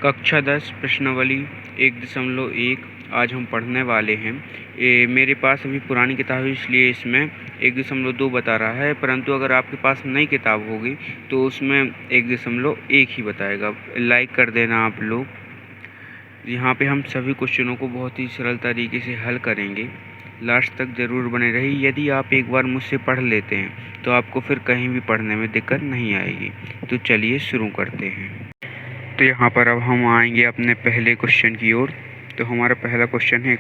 कक्षा 10 प्रश्नावली 1.1 आज हम पढ़ने वाले हैं। मेरे पास अभी पुरानी किताब है, इसलिए इसमें 1.2 बता रहा है, परंतु अगर आपके पास नई किताब होगी तो उसमें 1.1 ही बताएगा। लाइक कर देना आप लोग। यहाँ पे हम सभी क्वेश्चनों को बहुत ही सरल तरीके से हल करेंगे। लास्ट तक ज़रूर बने रहिए। यदि आप एक बार मुझसे पढ़ लेते हैं तो आपको फिर कहीं भी पढ़ने में दिक्कत नहीं आएगी। तो चलिए शुरू करते हैं। तो यहाँ पर अब हम आएंगे अपने पहले क्वेश्चन की ओर। तो हमारा पहला क्वेश्चन है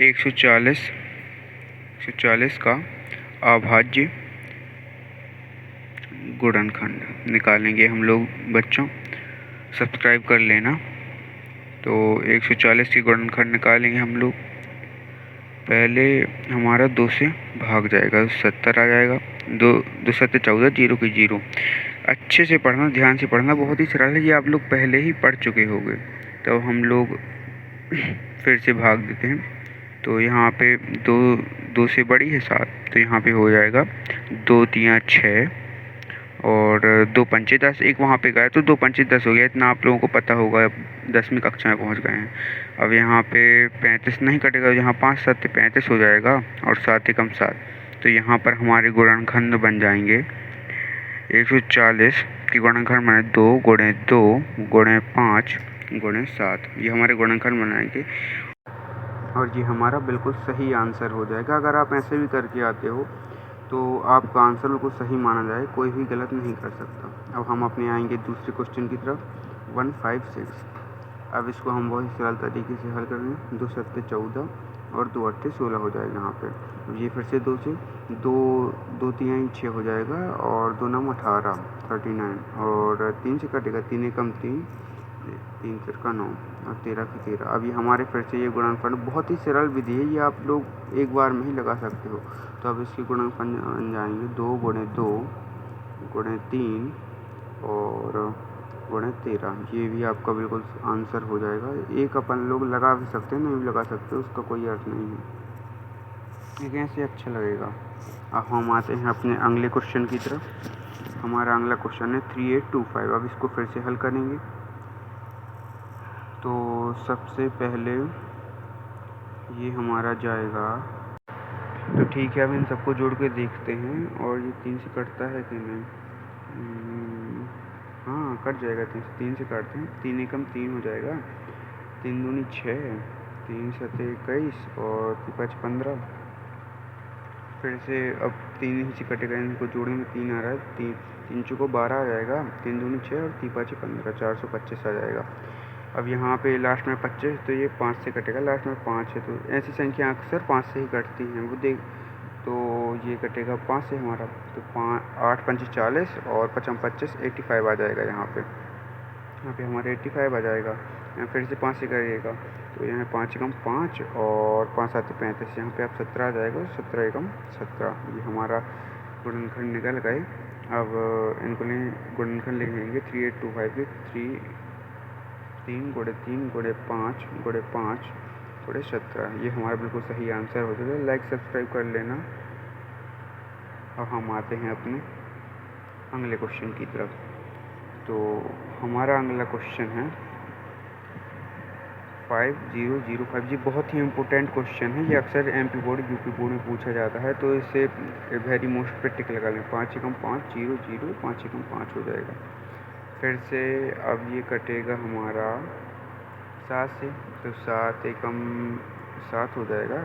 140 का अभाज्य गुणनखंड निकालेंगे हम लोग। बच्चों सब्सक्राइब कर लेना। तो 140 की गुणनखंड निकालेंगे हम लोग। पहले हमारा 2 से भाग जाएगा, 70 आ जाएगा। 2 7 14, 0 की 0। अच्छे से पढ़ना, ध्यान से पढ़ना, बहुत ही सरल है। ये आप लोग पहले ही पढ़ चुके होंगे। तो हम लोग फिर से भाग देते हैं। तो यहाँ पे 2 से बड़ी है 7, तो यहाँ पे हो जाएगा 2 3 6 और 2 पंचे 10। एक वहाँ पे गया तो 2 पंचे 10 हो गया। इतना आप लोगों को पता होगा, 10वीं कक्षा में पहुँच गए हैं। अब यहाँ पे 35 नहीं कटेगा, यहाँ 5 7 35 हो जाएगा और 7 एकम 7। तो यहाँ पर हमारे गुणनखंड बन जाएंगे 140 की गुणनखंड बने 2 गुणे 2 गुणे 5 गुणे 7। ये हमारे गुणनखंड बनाएंगे और ये हमारा बिल्कुल सही आंसर हो जाएगा। अगर आप ऐसे भी करके आते हो तो आपका आंसर बिल्कुल सही माना जाए, कोई भी गलत नहीं कर सकता। अब हम अपने आएंगे दूसरे क्वेश्चन की तरफ। 156। अब इसको हम बहुत ही सरल तरीके से हल करेंगे। 2 7 14 और 2 8 16 हो जाएगा यहाँ पे। ये फिर से 2 से 2 3 6 हो जाएगा और 2 9 18 39 और 3 से कटेगा 3 एकम 3 3 4 9 और 13 की 13। अब ये हमारे फिर से ये गुणनखंड बहुत ही सरल विधि है, ये आप लोग एक बार में ही लगा सकते हो। तो अब इसके गुणनखंड बन जाएंगे 2 गुणे 2 गुणे 3 और गुणे 13। ये भी आपका बिल्कुल आंसर हो जाएगा। एक अपन लोग लगा भी सकते हैं, नहीं भी लगा सकते, उसका कोई अर्थ नहीं है, लेकिन ऐसे अच्छा लगेगा। अब हम आते हैं अपने अगले क्वेश्चन की तरफ। हमारा अगला क्वेश्चन है 3825। अब इसको फिर से हल करेंगे। तो सबसे पहले ये हमारा जाएगा, तो ठीक है, अब इन सबको जोड़ के देखते हैं। और ये 3 से कटता है कि नहीं? हाँ, कट जाएगा। 3 से काटते हैं। 3 एकम 3 हो जाएगा। 3 दूनी 6, 3 7 21 और 5 15। फिर से अब 3 ही से कटेगा, इनको जोड़ने में 3 आ रहा है। 3 चौको 12 आ जाएगा। 3 दूनी 6 और 3 5 15, 425 आ जाएगा। अब यहाँ पे लास्ट में 25, तो ये 5 से कटेगा। लास्ट में 5 है, तो ऐसी संख्या अक्सर 5 से ही कटती हैं। वो देख, तो ये कटेगा 5 से हमारा। तो 8 5 40 और 5 25 85 आ जाएगा। यहाँ पे हमारे 85 आ जाएगा। यहाँ फिर से 5 से करिएगा, तो यहाँ 5 एकम 5 और 5 7 35। यहाँ पे आप 17 आ जाएगा। 17 एकम 17। ये हमारा गुणनखंड निकल गए। अब इनको गुणनखंड लिख लेंगे 3825 के 3 गुणे 3 गुणे 5 गुणे 5 गुणे 17। ये हमारा बिल्कुल सही आंसर हो जाएगा। लाइक सब्सक्राइब कर लेना। अब हम आते हैं अपने अगले क्वेश्चन की तरफ। तो हमारा अगला क्वेश्चन है 5005। ये बहुत ही इम्पोर्टेंट क्वेश्चन है। ये अक्सर MP बोर्ड UP बोर्ड में पूछा जाता है, तो इसे वेरी मोस्ट पे टिक लगा लें। 5 एकम 5 0 0 5 एकम 5 हो जाएगा। फिर से अब ये कटेगा हमारा 7 से, तो 7 एकम 7 हो जाएगा।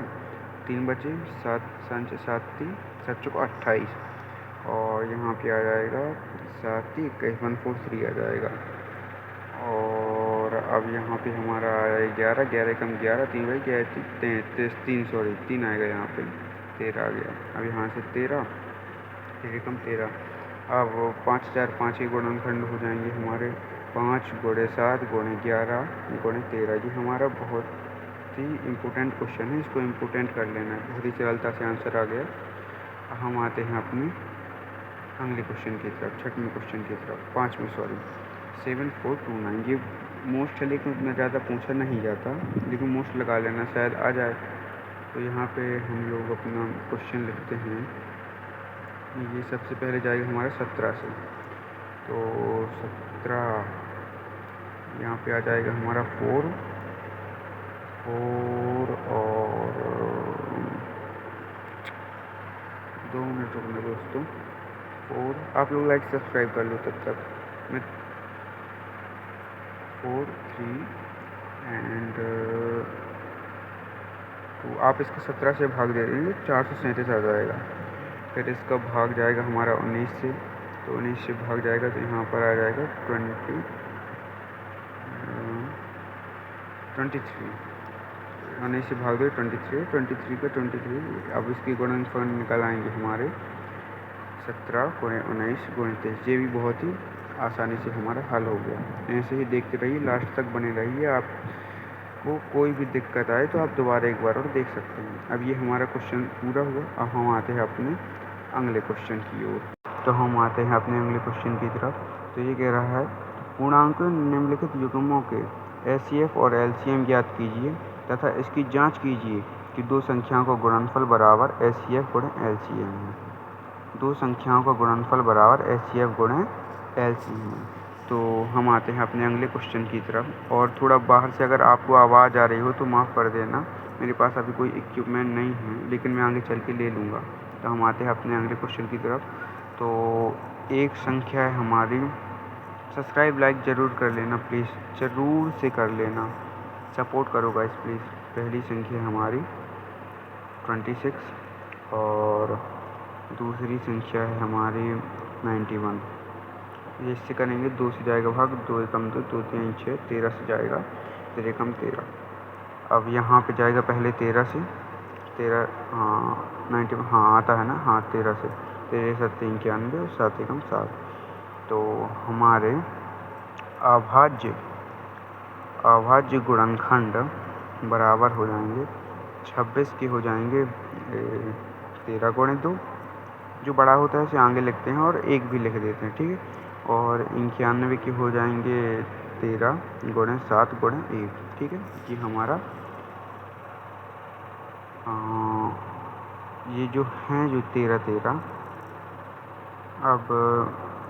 3 बचे, 7 5 7 3 7 चौको 28 और यहाँ पे आ जाएगा 7 3 21 143 आ जाएगा। और अब यहाँ पे हमारा आया 11 11 एकम 11 3 बाई 3 आएगा। यहाँ पे 13 आ गया। अब यहाँ से 13 एकम 13। अब 5 4 5 के गुणनखंड हो जाएंगे हमारे 5 गुणे 7 गुणे 11 गुणे 13। ये हमारा बहुत ही इम्पोर्टेंट क्वेश्चन है, इसको इम्पोर्टेंट कर लेना है। बहुत ही सरलता से आंसर आ गया। हम आते हैं अपने अगले क्वेश्चन की तरफ, 6वें क्वेश्चन की तरफ, 5वें 7429। ये मोस्ट है, लेकिन उतना ज़्यादा पूछा नहीं जाता, लेकिन मोस्ट लगा लेना, शायद आ जाए। तो यहाँ पे हम लोग अपना क्वेश्चन लिखते हैं। ये सबसे पहले जाएगा हमारा 17 से। तो 17 यहाँ पे आ जाएगा हमारा 4 और 2 मिनट रुकना दोस्तों। 4 आप लोग लाइक सब्सक्राइब कर लो तब तक। मैं 4 3 एंड तो आप इसको 17 से भाग दे देंगे 437 आ जाएगा। फिर इसका भाग जाएगा हमारा 19 से, तो 19 से भाग जाएगा तो यहाँ पर आ जाएगा 23। 19 से भाग दो 23 का 23। अब इसकी गुणनफल निकल आएंगे हमारे 17 गुणे 19 गुणे 23। ये भी बहुत ही आसानी से हमारा हल हो गया। ऐसे ही देखते रहिए, लास्ट तक बने रहिए। आपको कोई भी दिक्कत आए तो आप दोबारा एक बार और देख सकते हैं। अब ये हमारा क्वेश्चन पूरा हुआ। अब हम आते हैं अपने अगले क्वेश्चन की ओर। तो हम आते हैं अपने अगले क्वेश्चन की तरफ। तो ये कह रहा है पूर्णांक निम्नलिखित युग्मों के एचसीएफ और एलसीएम ज्ञात कीजिए तथा इसकी जांच कीजिए कि दो संख्याओं का गुणनफल बराबर एचसीएफ गुणे एलसीएम है। दो संख्याओं का गुणनफल बराबर एचसीएफ गुणे एलसीएम है। तो हम आते हैं अपने अगले क्वेश्चन की तरफ। और थोड़ा बाहर से अगर आपको आवाज़ आ रही हो तो माफ़ कर देना, मेरे पास अभी कोई इक्विपमेंट नहीं है, लेकिन मैं आगे चल के ले लूँगा। तो हम आते हैं अपने अगले क्वेश्चन की तरफ। तो एक संख्या है हमारी, सब्सक्राइब लाइक ज़रूर कर लेना प्लीज़, ज़रूर से कर लेना, सपोर्ट करो गाइस प्लीज़। पहली संख्या है हमारी 26 और दूसरी संख्या है हमारी 91। इससे करेंगे 2 से जाएगा भाग, 2 एकम 2, 2 3 6, 13 से जाएगा, 13 एकम 13। अब यहाँ पे जाएगा पहले 13 से, 13 हाँ 90 हाँ आता है ना, हाँ 13 से, 13 7 91 और 7 एकम 7। तो हमारे अभाज्य गुणनखंड बराबर हो जाएंगे 26 के हो जाएंगे 13 गुणे 2, जो बड़ा होता है उसे आगे लिखते हैं और 1 भी लिख देते हैं, ठीक है। और 91 के हो जाएंगे 13 गुणे 7 गुणे 1, ठीक है। ये हमारा ये जो हैं जो 13 अब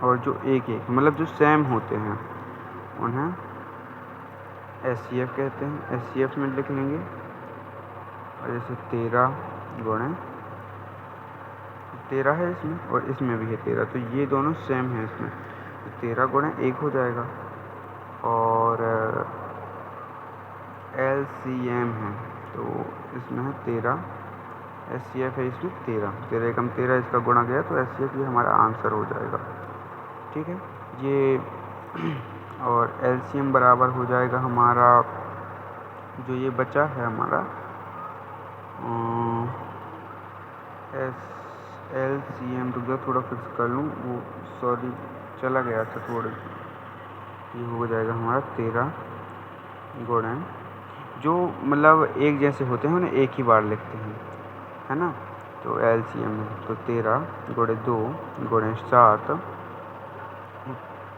और जो 1 मतलब जो सेम होते हैं उन्हें एचसीएफ कहते हैं। एचसीएफ में लिख लेंगे। और जैसे 13 गुणे 13 है इसमें और इसमें भी है 13, तो ये दोनों सेम है इसमें, तो 13 गुणे 1 हो जाएगा। और एलसीएम है तो इसमें है 13, एचसीएफ है इसमें 13 एकम 13, इसका गुणा गया तो एचसीएफ ये हमारा आंसर हो जाएगा, ठीक है। ये और एलसीएम बराबर हो जाएगा हमारा, जो ये बचा है हमारा एलसीएम, रुक जाओ थोड़ा फिक्स कर लूँ, वो सॉरी चला गया था थोड़े। ये हो जाएगा हमारा 13 गुणे, जो मतलब एक जैसे होते हैं उन्हें एक ही बार लिखते हैं, है ना। तो एलसीएम है तो 13 गुणे 2 गुणे 7,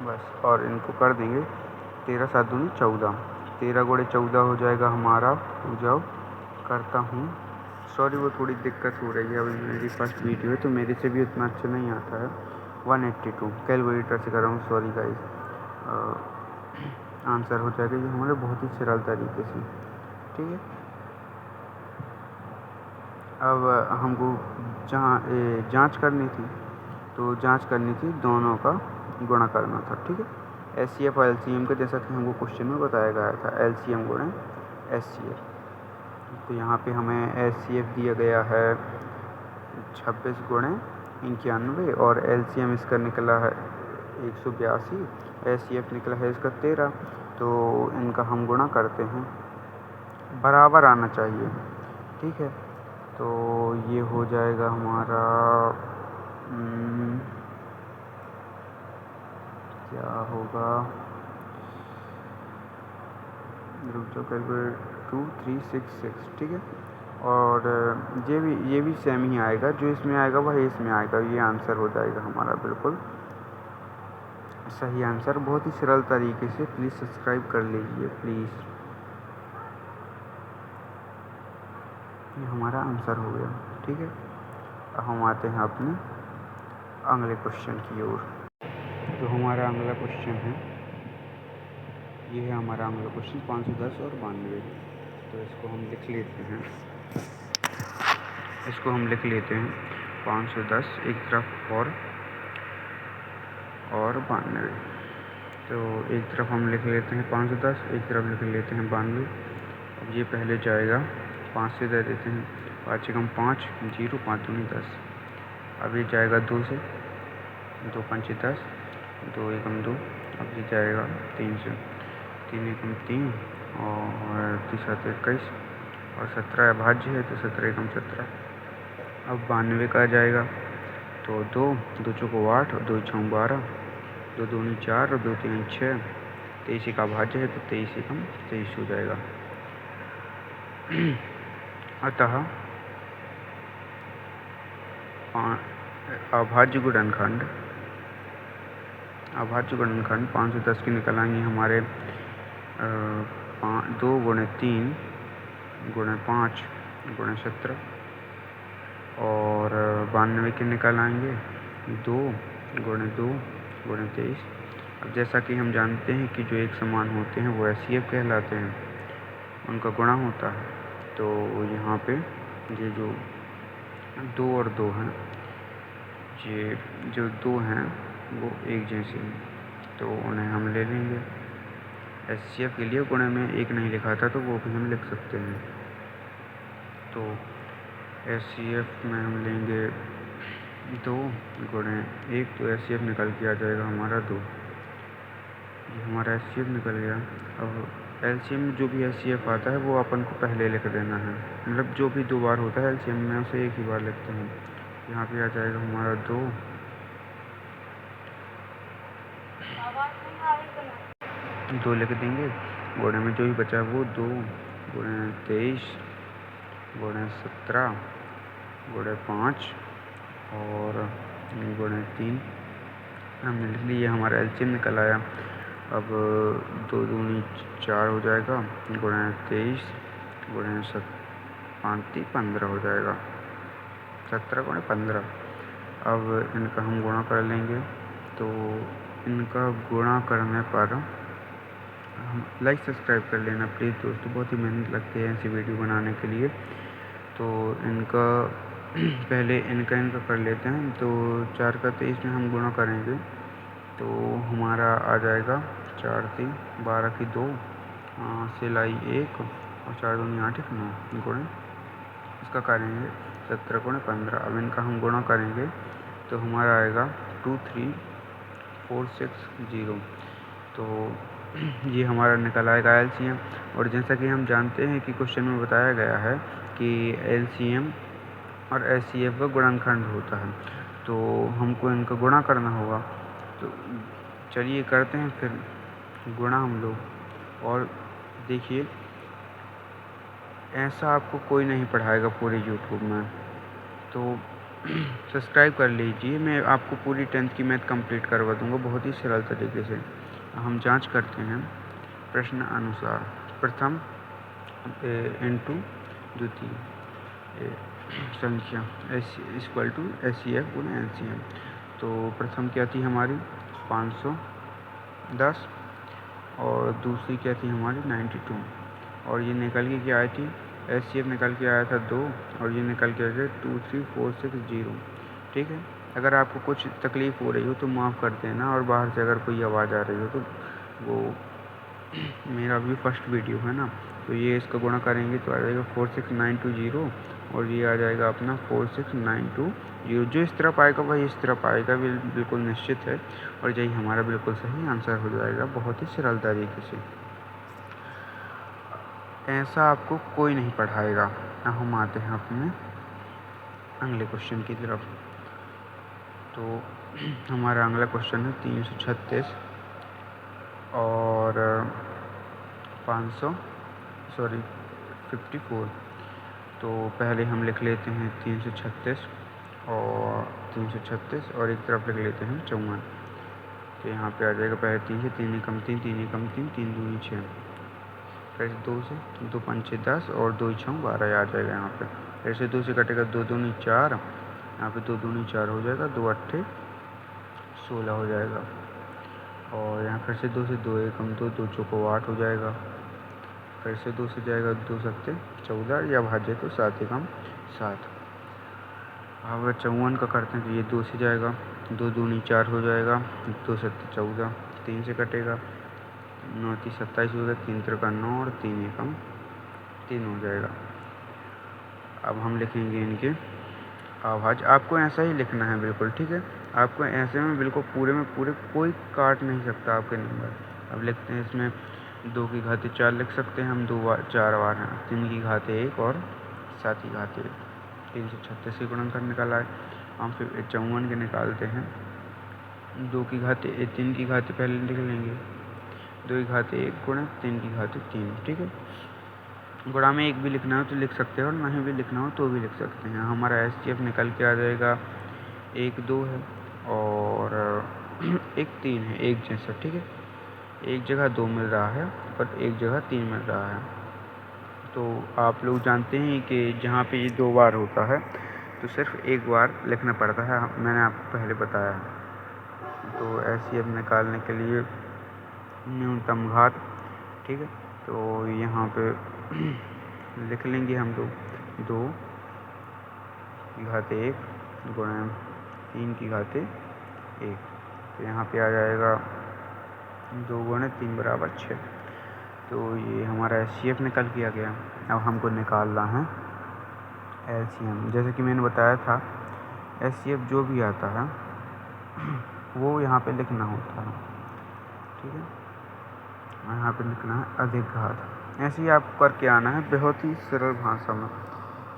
बस, और इनको कर देंगे 13 7 दूनी 14, 13 गुणे 14 हो जाएगा हमारा। हो जाओ करता हूँ, सॉरी वो थोड़ी दिक्कत हो रही है, अभी मेरी फर्स्ट वीडियो है तो मेरे से भी उतना अच्छा नहीं आता है। 182 कैलकुलेटर से कर रहा हूँ, सॉरी गाइस। आंसर हो जाएगा ये हमारे बहुत ही सरल तरीके से, ठीक है। अब हमको जहाँ जांच करनी थी, तो जांच करनी थी दोनों का गुणा करना था, ठीक है। एचसीएफ और एलसीएम का जैसा कि हमको क्वेश्चन में बताया गया था, एलसीएम गुणे एचसीएफ। तो यहाँ पे हमें एचसीएफ दिया गया है 26 गुणे 91 और एलसीएम इसका निकला है 182, एचसीएफ निकला है इसका 13। तो इनका हम गुणा करते हैं, बराबर आना चाहिए, ठीक है। तो ये हो जाएगा हमारा क्या होगा, रुक जाओ कैलकुलेट 2 3 6 6, ठीक है। और ये भी सेम ही आएगा, जो इसमें आएगा वही इसमें आएगा, ये आंसर हो जाएगा हमारा बिल्कुल सही आंसर। बहुत ही सरल तरीके से, प्लीज़ सब्सक्राइब कर लीजिए प्लीज़। ये हमारा आंसर हो गया, ठीक है। अब हम आते हैं अपने अगले क्वेश्चन की ओर। तो हमारा अगला क्वेश्चन है ये है हमारा अगला क्वेश्चन 510 और 92। तो इसको हम लिख लेते हैं 510 एक तरफ और 92। तो एक तरफ हम लिख लेते हैं 510, एक तरफ लिख लेते हैं 92। अब ये पहले जाएगा 5 से दे देते हैं, 5 से कम 5, 0, 5 दूनी 10। अब ये जाएगा 2 से, 2 पंचे 10, 2 एकम 2। अब ये जाएगा 3 से, 3 एकम 3 और 3 7 21 और 17 अभाज्य है तो 17 एकम 17। अब 92 का आ जाएगा तो 2 चौको 8 और 2 छः 12, 2 दूनी 4 और 2 तीन 6, 23 का अभाज्य है तो 23 एकम 23 हो जाएगा। अतः अभाज्य गुणनखंड 510 की निकल आएंगे हमारे 2 गुणे 3 गुणे 5 गुणे 17 और 92 के निकल आएंगे 2 गुणे 2 गुणे 23। अब जैसा कि हम जानते हैं कि जो एक समान होते हैं वो एचसीएफ कहलाते हैं, उनका गुणा होता है। तो यहाँ पे ये जो 2 और 2 हैं, ये जो 2 हैं वो एक जैसे हैं तो उन्हें हम ले लेंगे। एचसीएफ के लिए गुणे में 1 नहीं लिखा था तो वो भी हम लिख सकते हैं। तो एचसीएफ में हम लेंगे 2 गुणे 1 तो एचसीएफ निकल के आ जाएगा हमारा 2। ये हमारा एचसीएफ निकल गया। अब एलसीएम में जो भी एचसीएफ आता है वो अपन को पहले लिख देना है, मतलब जो भी 2 बार होता है एलसीएम में उसे एक ही बार लिखते हैं। यहाँ पे आ जाएगा हमारा 2 लिख देंगे, गुणे में जो भी बचा वो 2 गुणे 23 गुणे 17 गुणे 5 और गुणे 3 हमने लिख लिया। हमारा एलसीएम निकल आया। अब 2 दूनी 4 हो जाएगा गुणे 23 गुणे 5 15 हो जाएगा, 17 गुणे 15। अब इनका हम गुणा कर लेंगे। तो इनका गुणा करने पर हम लाइक सब्सक्राइब कर लेना प्लीज़ दोस्तों, बहुत ही मेहनत लगती है ऐसी वीडियो बनाने के लिए। तो इनका पहले इनका कर लेते हैं। तो 4 का 23 में हम गुणा करेंगे तो हमारा आ जाएगा 4 3 12 की 2 सिलाई 1 और 4 दूनी 8 9 गुणे इसका करेंगे 17 गुणे 15। अब इनका हम गुणा करेंगे तो हमारा आएगा 2 3 4 6 0। तो ये हमारा निकल आएगा एलसीएम। और जैसा कि हम जानते हैं कि क्वेश्चन में बताया गया है कि एलसीएम और एचसीएफ का गुणनखंड होता है, तो हमको इनका गुणा करना होगा। तो चलिए करते हैं फिर गुणा हम लोग। और देखिए ऐसा आपको कोई नहीं पढ़ाएगा पूरे यूट्यूब में, तो सब्सक्राइब कर लीजिए। मैं आपको पूरी 10th की मैथ कंप्लीट करवा दूंगा बहुत ही सरल तरीके से। हम जांच करते हैं प्रश्न अनुसार। प्रथम इंटू द्वितीय संख्या इक्वल टू एचसीएफ गुना एलसीएम। तो प्रथम क्या थी हमारी 510 और दूसरी क्या थी हमारी 92 और ये निकल के क्या आई थी एचसीएफ निकल के आया था 2 और ये निकल के आया 2 3 4 6 0। ठीक है, अगर आपको कुछ तकलीफ़ हो रही हो तो माफ़ कर देना, और बाहर से अगर कोई आवाज़ आ रही हो तो वो मेरा भी फर्स्ट वीडियो है ना। तो ये इसका गुणा करेंगे तो आ जाएगा 46920 और ये आ जाएगा अपना 46920। जो इस तरफ आएगा वही इस तरफ आएगा, बिल्कुल निश्चित है। और यही हमारा बिल्कुल सही आंसर हो जाएगा बहुत ही सरल तरीके से। ऐसा आपको कोई नहीं पढ़ाएगा। अब हम आते हैं अपने अगले क्वेश्चन की तरफ। तो हमारा अगला क्वेश्चन है 336 और 54। तो पहले हम लिख लेते हैं 336 और एक तरफ लिख लेते हैं 54। तो यहाँ पे आ जाएगा पहले 3 से 3 एकम 3 3 एकम 3 3 दूनी 6, फिर 2 से 2 पंचे 10 और 2 छः 12 आ जाएगा यहाँ पे। फिर से 2 से कटेगा 2 दूनी 4, यहाँ पे 2 दूनी 4 हो जाएगा, 2 अट्ठे 16 हो जाएगा। और यहाँ फिर से 2 से 2 एकम 2, 2 चौको 8 हो जाएगा। फिर से 2 से जाएगा 2 सत्ते 14 या भाज्य तो 7 एकम 7। अब अगर 54 का करते हैं तो ये 2 से जाएगा, 2 दूनी 4 हो जाएगा, 2 सत्ते 14, 3 से कटेगा, 9 3 27 हो गया, 3 त्रिका 9 और 3 एकम 3 हो जाएगा। अब हम लिखेंगे इनके अभाज्य। आपको ऐसा ही लिखना है बिल्कुल, ठीक है। आपको ऐसे में बिल्कुल पूरे में पूरे कोई काट नहीं सकता आपके नंबर। अब लिखते हैं इसमें 2 की घाते 4 लिख सकते हैं हम, 2 बार 4 बार हैं, 3 की घाते 1 और 7 की घाते 1, 336 के गुणनखंड निकाला है। हम फिर 54 के निकालते हैं। 2 की घाते 3 की घाते पहले लिख लेंगे, 2 की घाते 1 गुणा 3 की घाते 3, ठीक है। गुणा में 1 भी लिखना हो तो लिख सकते हैं और नहीं भी लिखना हो तो भी लिख सकते हैं। हमारा SCF निकल के आ जाएगा 1 2 है और 1 3 है, एक जैसा, ठीक है। एक जगह 2 मिल रहा है और एक जगह 3 मिल रहा है। तो आप लोग जानते हैं कि जहाँ पे ये 2 बार होता है तो सिर्फ 1 बार लिखना पड़ता है, मैंने आपको पहले बताया है। तो SCF निकालने के लिए न्यूनतम घात, ठीक है, तो यहाँ पे लिख लेंगे हम लोग 2 की घाते 1 गुणा 3 की घाते 1, तो यहाँ पे आ जाएगा 2 गुणा 3 बराबर 6। तो ये हमारा SCF निकल के आ गया। अब हमको निकालना है LCM। जैसे कि मैंने बताया था SCF जो भी आता है वो यहाँ पे लिखना होता है, ठीक है। यहाँ पे लिखना है अधिक घात। ऐसे ही आपको करके आना है, बहुत ही सरल भाषा में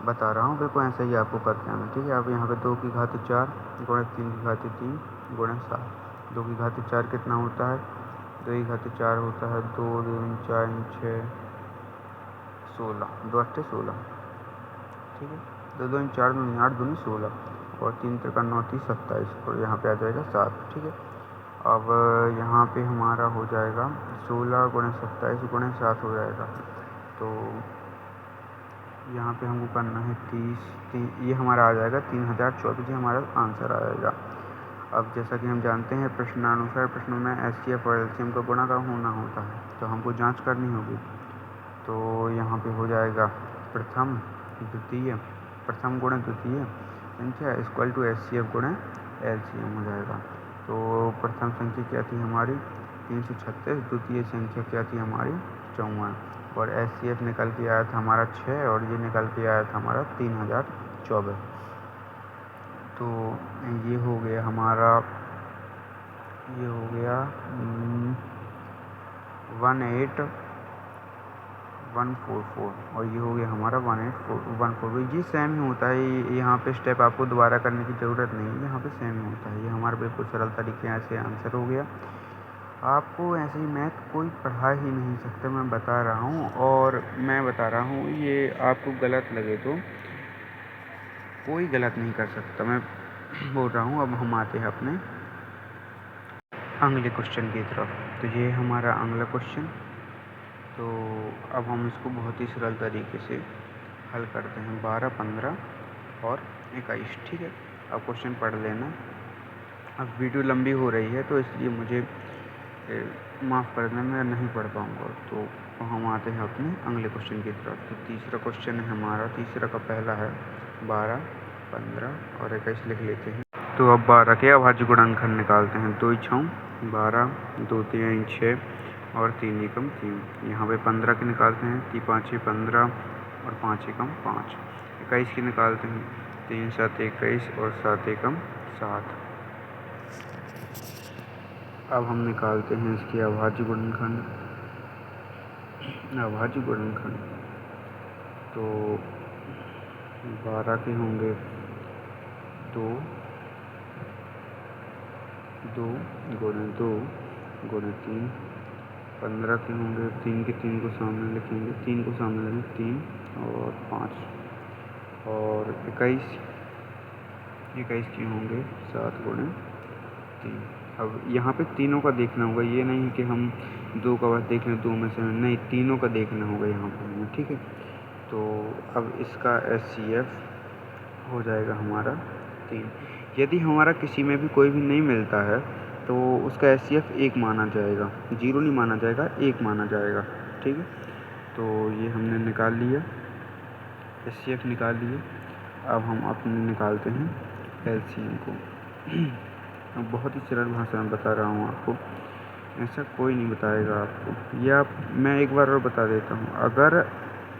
बता रहा हूँ, बिल्कुल ऐसे ही आपको करके आना है, ठीक है। अब यहाँ पे 2 की घाते 4 गुणा 3 की घाते 3 गुणा 7। 2 की घाते 4 कितना होता है, 2 की घाते 4 होता है 2 2 4 6 16, 2 8 16, ठीक है। 2 2 4 2 8 2 16 और 3 त्रिका 9 30 27 और यहाँ पे आ जाएगा 7, ठीक है। अब यहाँ पे हमारा हो जाएगा 16 गुणा 27 गुणा 7 हो जाएगा। तो यहाँ पे हमको करना है 30, ये हमारा आ जाएगा 3024, ये हमारा आंसर आएगा। अब जैसा कि हम जानते हैं प्रश्नानुसार प्रश्नों में SCF और LCM का गुणा का होना होता है, तो हमको जांच करनी होगी। तो यहाँ पे हो जाएगा प्रथम गुणा द्वितीय संख्या इक्वल टू SCF गुणा LCM हो जाएगा। तो प्रथम संख्या क्या थी हमारी 336, द्वितीय संख्या क्या थी हमारी 54 और SCF निकल के आया था हमारा 6 और ये निकल के आया था हमारा 3024। तो ये हो गया हमारा, ये हो गया 18144 और ये हो गया हमारा 18414। ये सेम ही होता है, यहाँ पे स्टेप आपको दोबारा करने की ज़रूरत नहीं है, यहाँ पे सेम ही होता है। ये हमारा बिल्कुल सरल तरीके से आंसर हो गया। आपको ऐसे ही मैथ कोई पढ़ा ही नहीं सकता, मैं बता रहा हूँ और मैं बता रहा हूँ, ये आपको गलत लगे तो कोई गलत नहीं कर सकता, मैं बोल रहा हूँ। अब हम आते हैं अपने अगले क्वेश्चन की तरफ। तो ये हमारा अगला क्वेश्चन, तो अब हम इसको बहुत ही सरल तरीके से हल करते हैं। 12 15 और 21, ठीक है। अब क्वेश्चन पढ़ लेना। अब वीडियो लंबी हो रही है तो इसलिए मुझे माफ़ कर देना, मैं नहीं पढ़ पाऊँगा। तो हम आते हैं अपने अगले क्वेश्चन की तरफ। तो तीसरा क्वेश्चन है हमारा, तीसरा का पहला है 12 15 और 21 लिख लेते हैं। तो अब 12 के अभाज्य गुणनखंड निकालते हैं। 2 6 12, 2 3 6 और 3 एकम 3। यहाँ पे 15 के निकालते हैं, 3 5 15 और 5 एकम 5। 21 के निकालते हैं, 3 7 21 और 7 एकम 7। अब हम निकालते हैं इसके अभाज्य गुणनखंड। अभाज्य गुणनखंड तो 12 के होंगे 2 2 गुणे 2 गुणे 3। 15 के होंगे 3 के 3 को सामने लिखेंगे, 3 को सामने लिखेंगे 3 और 5 और 21 के होंगे 7 गुणे 3। अब यहाँ पे तीनों का देखना होगा, ये नहीं है कि हम 2 का बस देख लें, 2 में से नहीं, तीनों का देखना होगा यहाँ पर हमें, ठीक है। तो अब इसका SCF हो जाएगा हमारा 3। यदि हमारा किसी में भी कोई भी नहीं मिलता है तो उसका एचसीएफ 1 माना जाएगा, 0 नहीं माना जाएगा, 1 माना जाएगा। ठीक है, तो ये हमने निकाल लिया, एचसीएफ निकाल लिए। अब हम अपने निकालते हैं एलसीएम को। अब बहुत ही सरल भाषा में बता रहा हूँ आपको, ऐसा कोई नहीं बताएगा आपको। या मैं एक बार और बता देता हूँ, अगर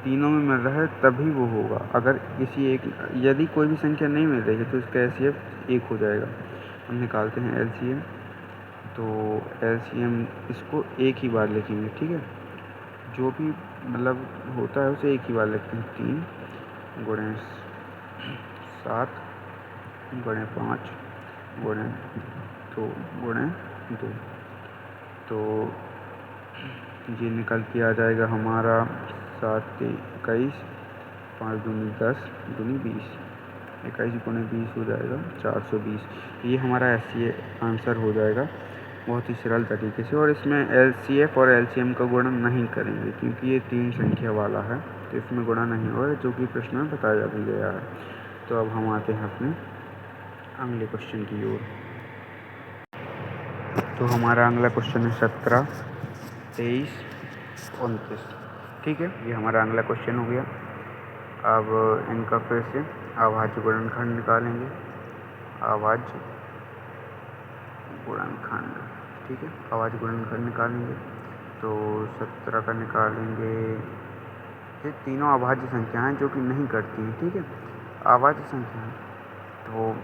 तीनों में मिल रहा है तभी वो होगा। अगर किसी एक, यदि कोई भी संख्या नहीं मिल रही है तो इसका एचसीएफ 1 हो जाएगा। हम निकालते हैं एलसीएम, तो एलसीएम इसको एक ही बार लिखेंगे। ठीक है, जो भी मतलब होता है उसे एक ही बार लिखते हैं। 3 गुणे 7 गुणे 5 गुणे 2 गुणे 2, तो ये निकल के आ जाएगा हमारा 7 21, 5 दूनी 10 दूनी 20, 21 गुणे 20 हो जाएगा 420। ये हमारा आंसर हो जाएगा बहुत ही सरल तरीके से। और इसमें एलसीएफ और एलसीएम का गुणा नहीं करेंगे क्योंकि ये 3 संख्या वाला है, तो इसमें गुणा नहीं होगा, जो कि प्रश्न में बताया भी गया है। तो अब हम आते हैं अपने अगले क्वेश्चन की ओर। तो हमारा अगला क्वेश्चन है 17, 23, 29। ठीक है, ये हमारा अगला क्वेश्चन हो गया। अब इनका फिर से अभाज्य गुणनखंड निकालेंगे, अभाज्य गुणनखंड। ठीक है, अभाज्य गुणनखंड निकालेंगे तो 17 का निकालेंगे। ये तीनों अभाज्य संख्याएं जो कि नहीं करती हैं। ठीक है, अभाज्य संख्या, तो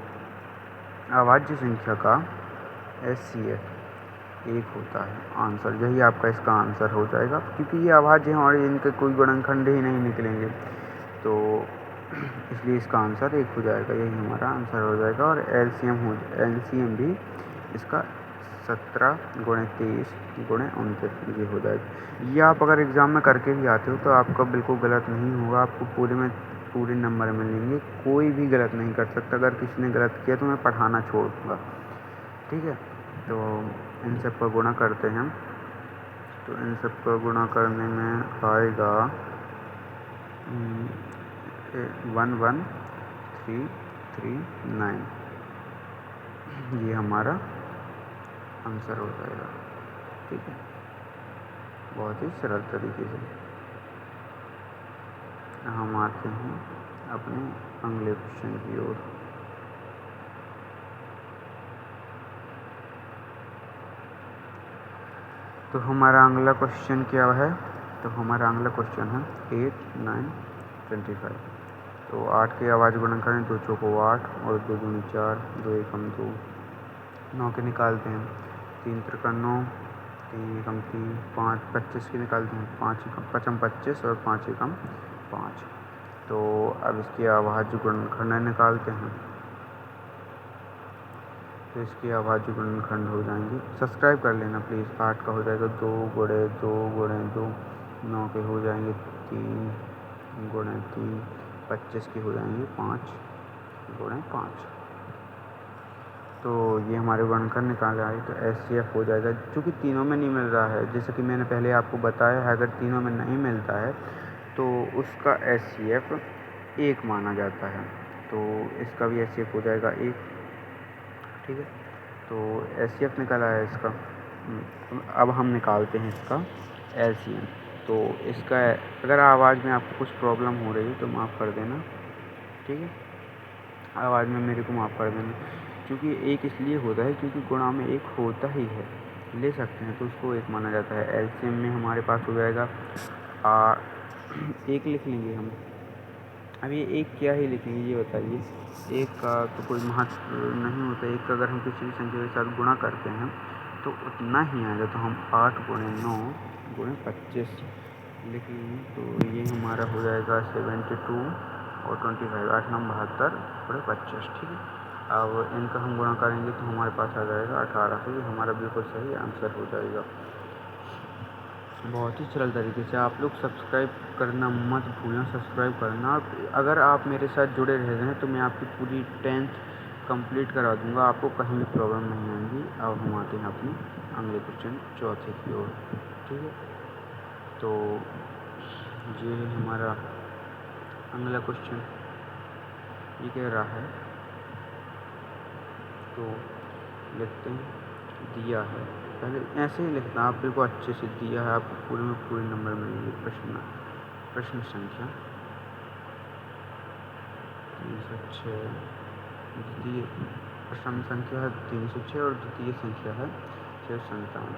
अभाज्य संख्या का एचसीएफ 1 होता है आंसर। यही आपका इसका आंसर हो जाएगा, क्योंकि ये अभाज्य हैं और इनके कोई गुणनखंड ही नहीं निकलेंगे, तो इसलिए इसका आंसर 1 हो जाएगा। यही हमारा आंसर हो जाएगा। और एलसीएम भी इसका 17 गुणे 23 गुणे 29 ये हो जाएगा। ये आप अगर एग्ज़ाम में करके भी आते हो तो आपका बिल्कुल गलत नहीं होगा, आपको पूरे नंबर मिलेंगे। कोई भी गलत नहीं कर सकता। अगर किसी ने गलत किया तो मैं पढ़ाना छोड़ दूँगा। ठीक है, तो इन सब का गुणा करते हैं। तो इन सब का गुणा करने में आएगा 11339। ये हमारा आंसर हो जाएगा। ठीक है, बहुत ही सरल तरीके से। हम आते हैं अपने अगले क्वेश्चन की ओर। तो हमारा अगला क्वेश्चन क्या है? तो हमारा अगला क्वेश्चन है 8, 9, 25। तो 8 के अभाज्य गुणनखंड 2 चौको 8 और 2 दूनी 4, 2 एकम 2। 9 के निकालते हैं, 3 त्रिका 9, 3 एकम 3, 5 25 के निकालते हैं, 5 एकम 25 और 5 एकम 5। तो अब इसके अभाज्य गुणनखंड निकालते हैं। तो इसके अभाज्य गुणनखंड हो जाएंगे, सब्सक्राइब कर लेना प्लीज़। 8 का हो जाएगा 2 गुणे 2 गुणे 2। 9 के हो जाएंगे 3 गुणे 3। 25 के हो जाएंगे 5 गुणे 5। तो ये हमारे गुणनखंड निकाला है। तो एचसीएफ हो जाएगा, चूँकि तीनों में नहीं मिल रहा है, जैसे कि मैंने पहले आपको बताया है, अगर तीनों में नहीं मिलता है तो उसका एचसीएफ 1 माना जाता है। तो इसका भी एचसीएफ हो जाएगा 1। ठीक है, तो एचसीएफ निकाला है इसका। अब हम निकालते हैं इसका एलसीएम। तो इसका, अगर आवाज़ में आपको कुछ प्रॉब्लम हो रही है तो माफ़ कर देना। ठीक है, आवाज़ में मेरे को माफ़ कर देना, क्योंकि 1 इसलिए होता है क्योंकि गुणा में 1 होता ही है, ले सकते हैं, तो उसको 1 माना जाता है। एलसीएम में हमारे पास हो जाएगा 1 लिख लेंगे हम। अब ये 1 क्या ही लिखेंगे ये बताइए? 1 का तो कोई महत्व नहीं होता। 1 का अगर हम किसी भी संख्या के साथ गुणा करते हैं तो उतना ही आएगा। तो हम 8 गुणे 9 गुणे 25 लिख लेंगे। तो ये हमारा हो जाएगा 72 और 25, 8 9 72 गुणे 25। ठीक है, अब इनका हम गुणा करेंगे तो हमारे पास आ जाएगा 18। तो ये हमारा बिल्कुल सही आंसर हो जाएगा। बहुत ही सरल तरीके से। आप लोग सब्सक्राइब करना मत भूलना, सब्सक्राइब करना। अगर आप मेरे साथ जुड़े रहते हैं तो मैं आपकी पूरी 10th कंप्लीट करा दूंगा, आपको कहीं भी प्रॉब्लम नहीं आएगी। अब हम आते हैं अपने अगले क्वेश्चन चौथे की ओर। ठीक है, तो ये है हमारा अगला क्वेश्चन। ये कह रहा है, तो लिखते हैं दिया है, पहले ऐसे ही लिखना, आप बिल्कुल अच्छे से दिया है, आपको पूरे में पूरे नंबर मिलेंगे। प्रश्न संख्या 306, द्वितीय प्रश्न संख्या है 306 और द्वितीय संख्या है 657,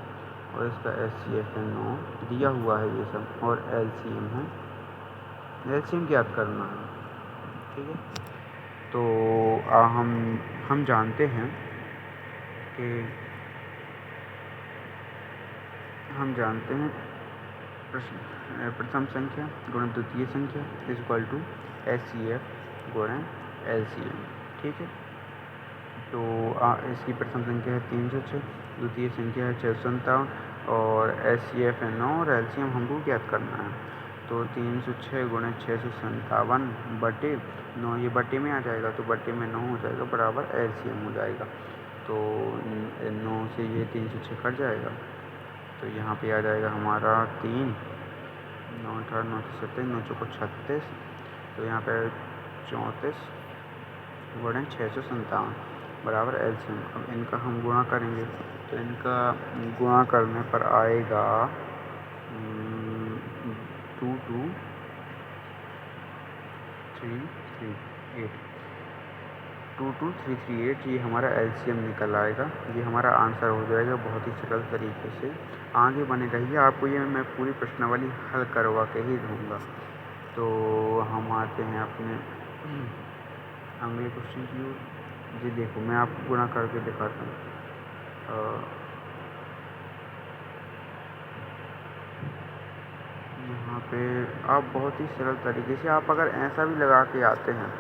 और इसका HCF है 9 दिया हुआ है ये सब, और LCM है, LCM ज्ञात करना है। ठीक है, तो हम जानते हैं कि प्रथम संख्या गुणा द्वितीय संख्या इज इक्वल टू HCF गुणा LCM। ठीक है, तो इसकी प्रथम संख्या है 306, द्वितीय संख्या है 657, और HCF है 9 और LCM हमको ज्ञात करना है। तो 306 गुणा 657 बटे 9, ये बटे में आ जाएगा, तो बटे में 9 हो जाएगा, बराबर LCM हो जाएगा। तो 9 से ये 306 कट जाएगा, तो यहाँ पे आ जाएगा हमारा 3, 9 18 9 27 9 चौको 36, तो यहाँ पे 34 गुणा 657 बराबर LCM। अब इनका हम गुणा करेंगे, तो इनका गुणा करने पर आएगा 22338, ये हमारा LCM निकल आएगा, ये हमारा आंसर हो जाएगा बहुत ही सरल तरीके से। आगे बने रहिए, आपको ये मैं पूरी प्रश्नावली हल करवा के ही दूँगा। तो हम आते हैं अपने अगले क्वेश्चन की ओर। जी देखो, मैं आपको गुणा करके दिखाता हूँ। यहाँ पे आप बहुत ही सरल तरीके से, आप अगर ऐसा भी लगा के आते हैं,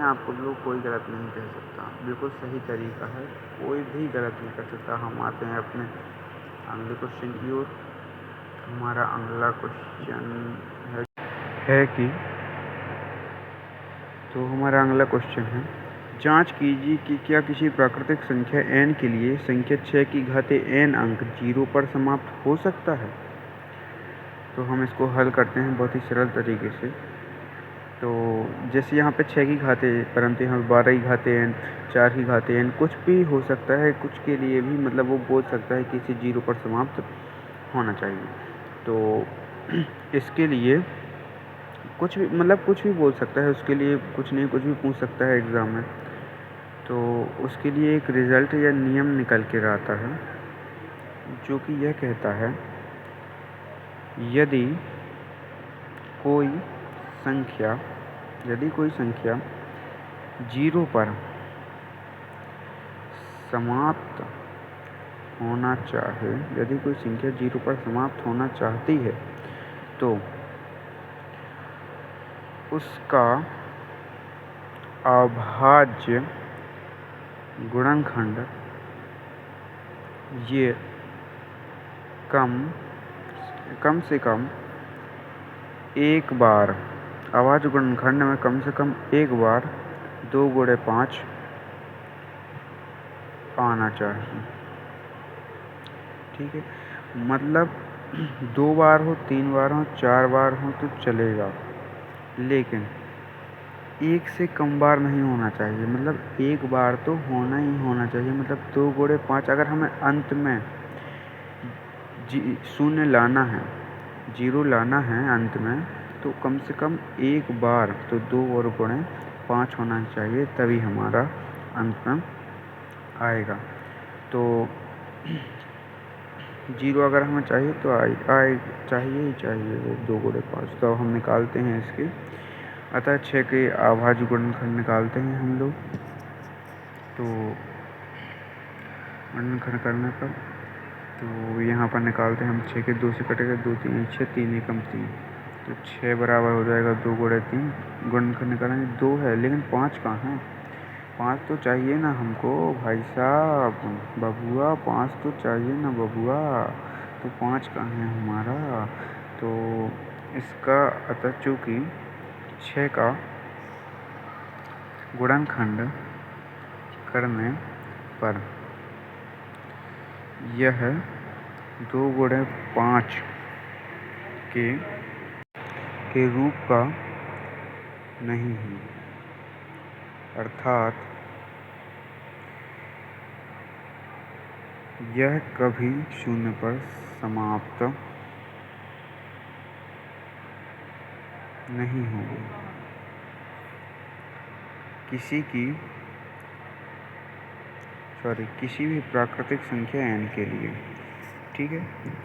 आपको लोग कोई गलत नहीं कह सकता, बिल्कुल सही तरीका है, कोई भी गलत नहीं कर सकता। हम आते हैं अपने अगले क्वेश्चन की ओर। हमारा अगला क्वेश्चन है कि तो हमारा अगला क्वेश्चन है, जांच कीजिए कि क्या किसी प्राकृतिक संख्या n के लिए संख्या 6 की घाते n अंक 0 पर समाप्त हो सकता है। तो हम इसको हल करते हैं बहुत ही सरल तरीके से। तो जैसे यहाँ पे 6 की घाते, परंतु यहाँ 12 की घाते n, 4 की घाते n, कुछ भी हो सकता है, कुछ के लिए भी मतलब वो बोल सकता है कि इसे 0 पर समाप्त होना चाहिए। तो इसके लिए कुछ भी बोल सकता है, उसके लिए कुछ नहीं कुछ भी पूछ सकता है एग्ज़ाम में। तो उसके लिए एक रिज़ल्ट या नियम निकल कर आता है, जो कि यह कहता है, यदि कोई संख्या 0 पर समाप्त होना चाहे, यदि कोई संख्या 0 पर समाप्त होना चाहती है, तो उसका अभाज्य गुणनखंड ये कम से कम एक बार, अभाज्य गुणनखंड में कम से कम एक बार 2 गुणे 5 आना चाहिए। ठीक है, मतलब 2 बार हो, 3 बार हो, 4 बार हो तो चलेगा, लेकिन 1 से कम बार नहीं होना चाहिए। मतलब एक बार तो होना ही होना चाहिए। मतलब 2 गुणे 5, अगर हमें अंत में शून्य लाना है, 0 लाना है अंत में, तो कम से कम एक बार तो 2 और गुणे 5 होना चाहिए, तभी हमारा अंत में आएगा। तो 0 अगर हमें चाहिए तो चाहिए 2 गुणे 5। तो हम निकालते हैं इसके, अतः 6 के अभाज्य गुणनखंड निकालते हैं हम लोग। तो गुणनखंड करने पर तो यहाँ पर निकालते हैं हम, 6 के 2 से कटेगा 2 3 6, 3 एकम 3, तो 6 बराबर हो जाएगा 2 गुणे 3। गुणनखंड निकालेंगे, 2 है लेकिन 5 कहाँ है, 5 तो चाहिए ना हमको भाई साहब, बबुआ 5 तो चाहिए ना बबुआ, तो 5 कहाँ है हमारा। तो इसका अतः चूँकि 6 का गुणनखंड करने पर यह 2 गुणे 5 के रूप का नहीं है, अर्थात यह कभी शून्य पर समाप्त नहीं होगी। किसी भी प्राकृतिक संख्या n के लिए। ठीक है,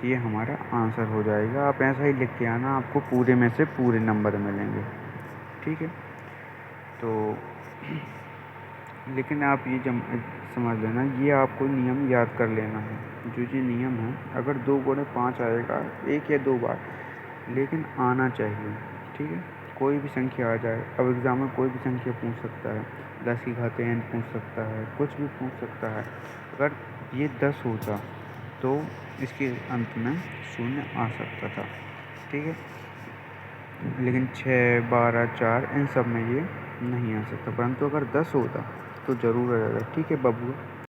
ये हमारा आंसर हो जाएगा। आप ऐसा ही लिख के आना, आपको पूरे में से पूरे नंबर मिलेंगे। ठीक है, तो लेकिन आप ये समझ लेना, ये आपको नियम याद कर लेना है। जो ये नियम है, अगर 2 गुणे 5 आएगा 1 या 2 बार, लेकिन आना चाहिए। ठीक है, कोई भी संख्या आ जाए। अब एग्ज़ाम में कोई भी संख्या पूछ सकता है, 10 की घात n पूछ सकता है, कुछ भी पूछ सकता है। अगर ये 10 होता तो इसके अंत में शून्य आ सकता था। ठीक है, लेकिन 6, 12, 4 इन सब में ये नहीं आ सकता, परंतु अगर 10 होता तो ज़रूर आ जाता। ठीक है बबुआ।